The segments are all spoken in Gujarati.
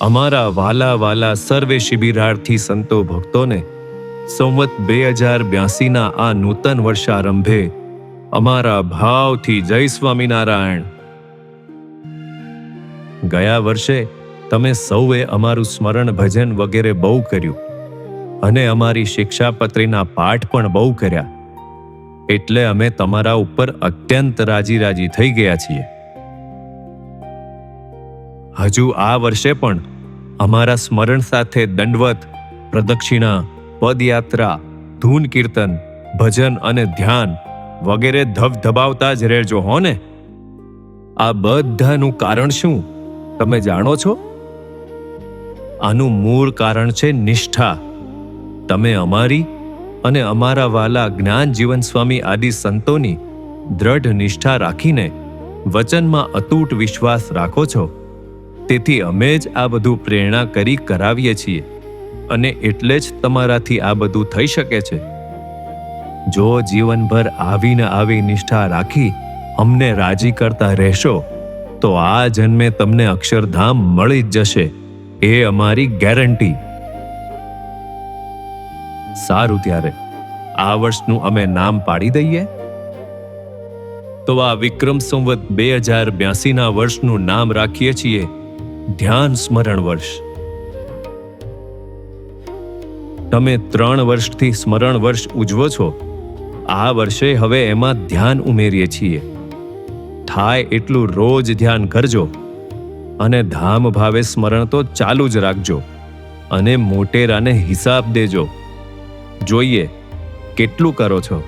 અમારા વાલા વાલા સર્વે શિબિરાર્થી સંતો ભક્તોને સંવત 2082 આ નૂતન વર્ષારંભે અમારા ભાવથી જય સ્વામિનારાયણ. ગયા વર્ષે તમે સૌએ અમારું સ્મરણ ભજન વગેરે બહુ કર્યું અને અમારી શિક્ષાપત્રીના પાઠ પણ બહુ કર્યા, એટલે અમે તમારા ઉપર અત્યંત રાજી થઈ ગયા છીએ. હજુ આ વર્ષે પણ અમારા સ્મરણ સાથે દંડવત, પ્રદક્ષિણા, પદયાત્રા, ધૂન કીર્તન, ભજન અને ધ્યાન વગેરે ધબધબાવતા જ રહેજો હો ને. આ બધાનું કારણ શું તમે જાણો છો? આનું મૂળ કારણ છે નિષ્ઠા. તમે અમારી અને અમારા વાલા જ્ઞાન જીવન સ્વામી આદિ સંતોની દ્રઢ નિષ્ઠા રાખીને વચનમાં અતૂટ વિશ્વાસ રાખો છો. તેથી અમે જ આ બધું પ્રેરણા કરી કરાવીએ છીએ અને એટલે જ તમારાથી આ બધું થઈ શકે છે. જો જીવનભર આવીને આવી નિષ્ઠા રાખી અમને રાજી કરતા રહેશો તો આ જન્મે તમને અક્ષરધામ મળી જ જશે, એ અમારી ગેરંટી. સારું, ત્યારે આ વર્ષનું અમે નામ પાડી દઈએ. તો આ વિક્રમ સંવત 2082 વર્ષનું નામ રાખીએ છીએ ધ્યાન સ્મરણ વર્ષ. તમે 3 વર્ષથી સ્મરણ વર્ષ ઉજવો છો. આ વર્ષે હવે એમાં ધ્યાન ઉમેરીએ છીએ. થાય એટલું રોજ ધ્યાન કરજો અને ધામ ભાવે સ્મરણ તો ચાલુ જ રાખજો અને મોટેરાને હિસાબ દેજો. જોઈએ કેટલું કરો છો.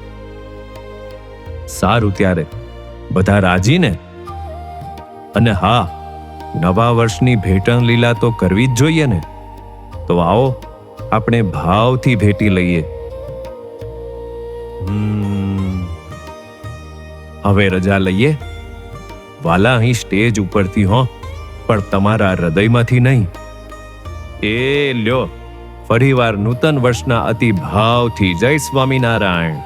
સારું, ત્યારે બધા રાજી ને? અને હા, નવા વર્ષની ભેટણ લીલા તો કરવી જ જોઈએ ને. તો આવો આપણે ભાવથી ભેટી લઈએ. હવે રજા લઈએ. વાલા અહીં સ્ટેજ ઉપરથી હો, પણ તમારા હૃદયમાંથી નહીં. એ લ્યો, ફરીવાર નૂતન વર્ષના અતિ ભાવથી જય સ્વામિનારાયણ.